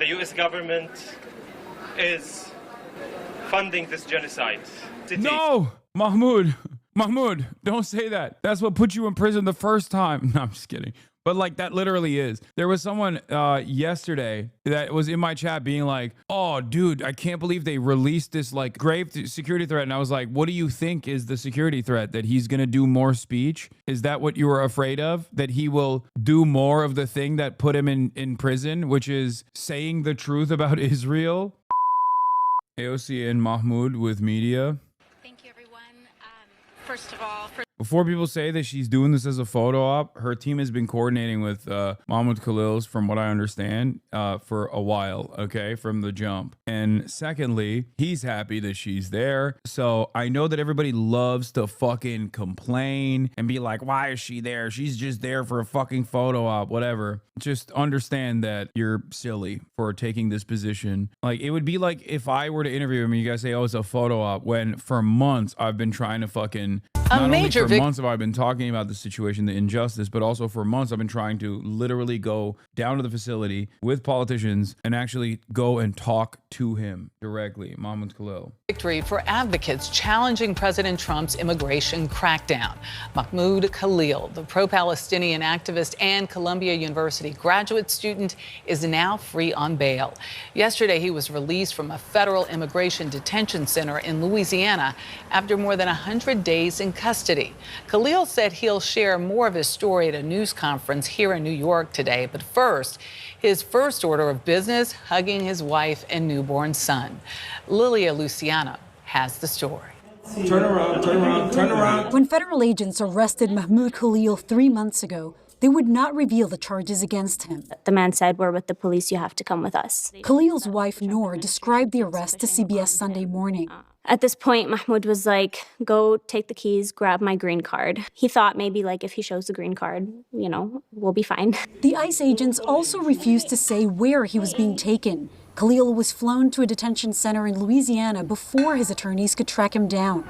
the U.S. government is funding this genocide. No, Mahmoud, don't say that. That's what put you in prison the first time. No, I'm just kidding. But like that literally is. There was someone yesterday that was in my chat being like, oh, dude, I can't believe they released this like grave security threat. And I was like, what do you think is the security threat? That he's going to do more speech? Is that what you were afraid of? That he will do more of the thing that put him in prison, which is saying the truth about Israel? AOC and Mahmoud with media. Thank you, everyone. First of all, before people say that she's doing this as a photo op, her team has been coordinating with Mahmoud Khalil's, from what I understand, for a while, okay, from the jump. And secondly, he's happy that she's there. So I know that everybody loves to fucking complain and be like, why is she there? She's just there for a fucking photo op, whatever. Just understand that you're silly for taking this position. Like, it would be like if I were to interview him and you guys say, oh, it's a photo op, when for months I've been trying to fucking... Not only for months have I been talking about the situation, the injustice, but also for months I've been trying to literally go down to the facility with politicians and actually go and talk to him directly. Mahmoud Khalil. Victory for advocates challenging President Trump's immigration crackdown. Mahmoud Khalil, the pro-Palestinian activist and Columbia University graduate student, is now free on bail. Yesterday, he was released from a federal immigration detention center in Louisiana after more than 100 days in custody. Khalil said he'll share more of his story at a news conference here in New York today. But first, his first order of business, hugging his wife and newborn son. Lilia Luciano has the story. Turn around, turn around, turn around. When federal agents arrested Mahmoud Khalil 3 months ago, they would not reveal the charges against him. The man said, we're with the police, you have to come with us. Khalil's wife, Noor, described the arrest to CBS Sunday Morning. At this point, Mahmoud was like, go take the keys, grab my green card. He thought maybe like if he shows the green card, you know, we'll be fine. The ICE agents also refused to say where he was being taken. Khalil was flown to a detention center in Louisiana before his attorneys could track him down.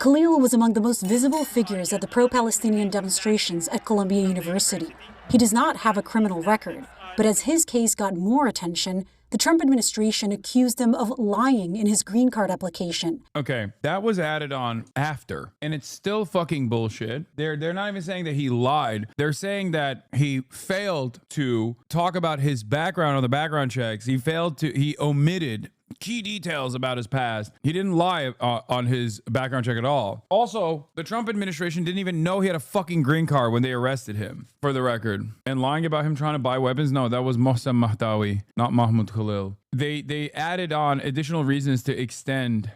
Khalil was among the most visible figures at the pro-Palestinian demonstrations at Columbia University. He does not have a criminal record, but as his case got more attention, the Trump administration accused him of lying in his green card application. Okay, that was added on after, and it's still fucking bullshit. They're not even saying that he lied. They're saying that he failed to talk about his background on the background checks. He omitted key details about his past. He didn't lie on his background check at all. Also, the Trump administration didn't even know he had a fucking green card when they arrested him, for the record. And lying about him trying to buy weapons, no, that was Mohsen Mahdawi, not Mahmoud Khalil. They added on additional reasons to extend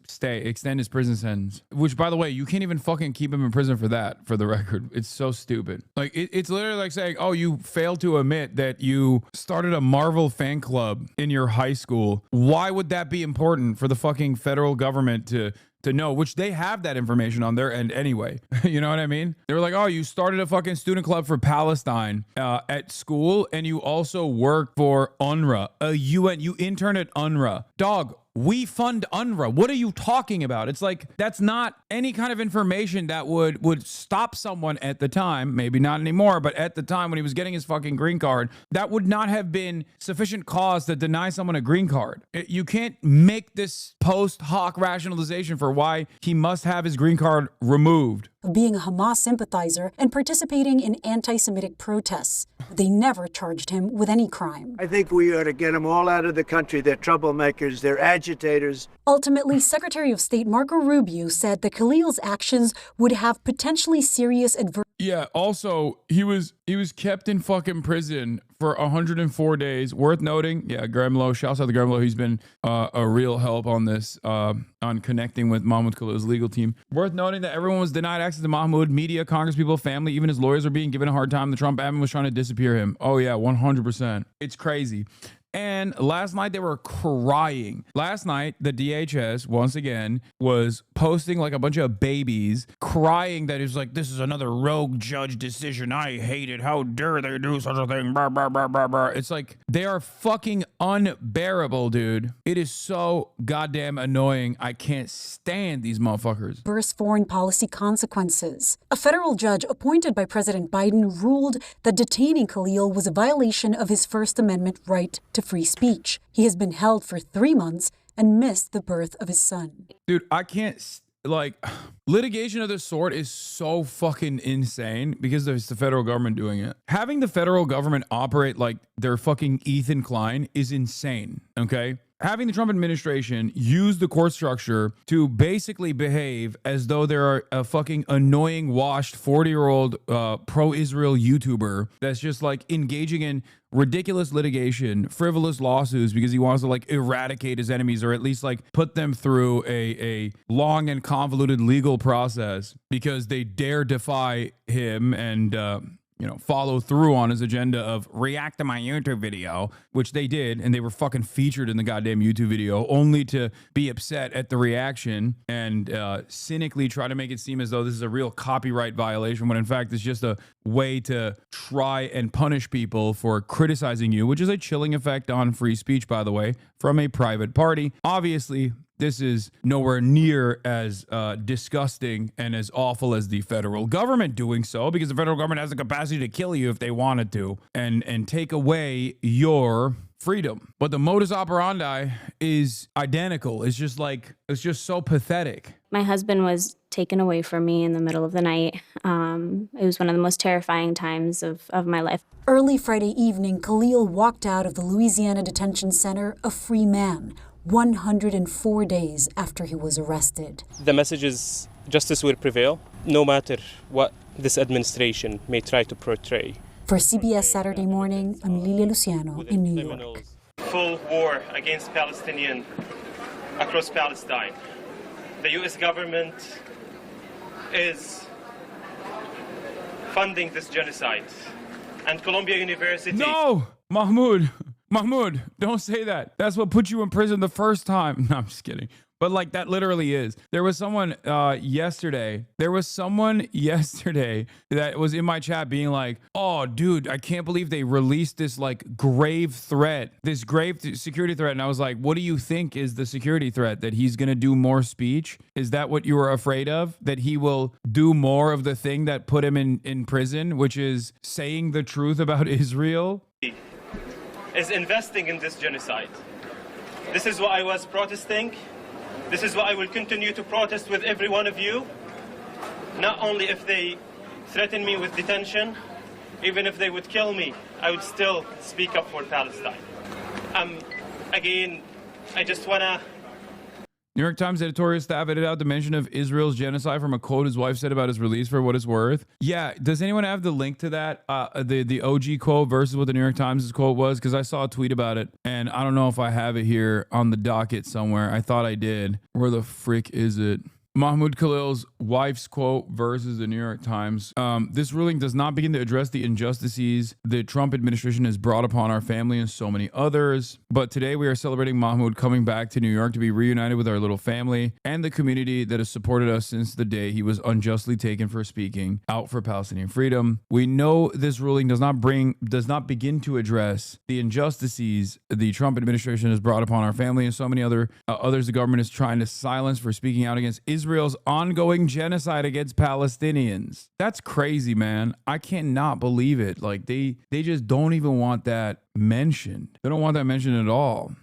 extend his prison sentence, which, by the way, you can't even fucking keep him in prison for that, for the record. It's so stupid. Like, it's literally like saying, oh, you failed to admit that you started a Marvel fan club in your high school. Why would that be important for the fucking federal government to know, which they have that information on their end anyway. You know what I mean? They were like, oh, you started a fucking student club for Palestine at school, and you also work for UNRWA, you intern at UNRWA. Dog, we fund UNRWA. What are you talking about? It's like, that's not any kind of information that would stop someone at the time, maybe not anymore, but at the time when he was getting his fucking green card, that would not have been sufficient cause to deny someone a green card. You can't make this post hoc rationalization for why he must have his green card removed. Of being a Hamas sympathizer and participating in anti-Semitic protests. They never charged him with any crime. I think we ought to get them all out of the country. They're troublemakers. They're agitators. Ultimately, Secretary of State Marco Rubio said that Khalil's actions would have potentially serious adverse. Yeah, also, he was kept in fucking prison for 104 days. Worth noting, yeah, Graham Lowe, shouts out to Graham Lowe. He's been a real help on this, on connecting with Mahmoud Khalil's legal team. Worth noting that everyone was denied access to Mahmoud, media, congresspeople, family, even his lawyers were being given a hard time. The Trump admin was trying to disappear him. Oh yeah, 100%. It's crazy. And last night they were crying. Last night, the DHS, once again, was posting like a bunch of babies crying that it's like, this is another rogue judge decision. I hate it. How dare they do such a thing? Blah, blah, blah, blah, blah. It's like, they are fucking unbearable, dude. It is so goddamn annoying. I can't stand these motherfuckers. Adverse foreign policy consequences. A federal judge appointed by President Biden ruled that detaining Khalil was a violation of his First Amendment right to free speech. He has been held for 3 months and missed the birth of his son. Dude, I can't, like, litigation of this sort is so fucking insane because it's the federal government doing it. Having the federal government operate like they're fucking Ethan Klein is insane, okay? Having the Trump administration use the court structure to basically behave as though they're a fucking annoying, washed 40-year-old pro-Israel YouTuber that's just like engaging in ridiculous litigation, frivolous lawsuits because he wants to like eradicate his enemies or at least like put them through a long and convoluted legal process because they dare defy him and follow through on his agenda of react to my YouTube video, which they did, and they were fucking featured in the goddamn YouTube video, only to be upset at the reaction and cynically try to make it seem as though this is a real copyright violation, when in fact it's just a way to try and punish people for criticizing you, which is a chilling effect on free speech, by the way, from a private party. Obviously, this is nowhere near as disgusting and as awful as the federal government doing so, because the federal government has the capacity to kill you if they wanted to and take away your freedom. But the modus operandi is identical. It's just so pathetic. My husband was taken away from me in the middle of the night. It was one of the most terrifying times of my life. Early Friday evening, Khalil walked out of the Louisiana Detention Center a free man, 104 days after he was arrested. The message is justice will prevail, no matter what this administration may try to portray. For CBS Saturday Morning, I'm Lilia Luciano in New York. Full war against Palestinians across Palestine. The U.S. government is funding this genocide. And Columbia University... No! Mahmoud, don't say that. That's what put you in prison the first time. No, I'm just kidding. But like that literally is. There was someone yesterday that was in my chat being like, oh, dude, I can't believe they released this like grave security threat. And I was like, what do you think is the security threat? That he's going to do more speech? Is that what you were afraid of? That he will do more of the thing that put him in prison, which is saying the truth about Israel? Is investing in this genocide. This is what I was protesting. This is what I will continue to protest with every one of you. Not only if they threaten me with detention, even if they would kill me, I would still speak up for Palestine. Again, I just want to... New York Times editorial staff edited out the mention of Israel's genocide from a quote his wife said about his release, for what it's worth. Yeah, does anyone have the link to that? The OG quote versus what the New York Times' quote was? Because I saw a tweet about it, and I don't know if I have it here on the docket somewhere. I thought I did. Where the frick is it? Mahmoud Khalil's wife's quote versus the New York Times. This ruling does not begin to address the injustices the Trump administration has brought upon our family and so many others. But today we are celebrating Mahmoud coming back to New York to be reunited with our little family and the community that has supported us since the day he was unjustly taken for speaking out for Palestinian freedom. We know this ruling does not begin to address the injustices the Trump administration has brought upon our family and so many others the government is trying to silence for speaking out against Israel's ongoing genocide against Palestinians. That's crazy, man. I cannot believe it. Like they just don't even want that mentioned. They don't want that mentioned at all.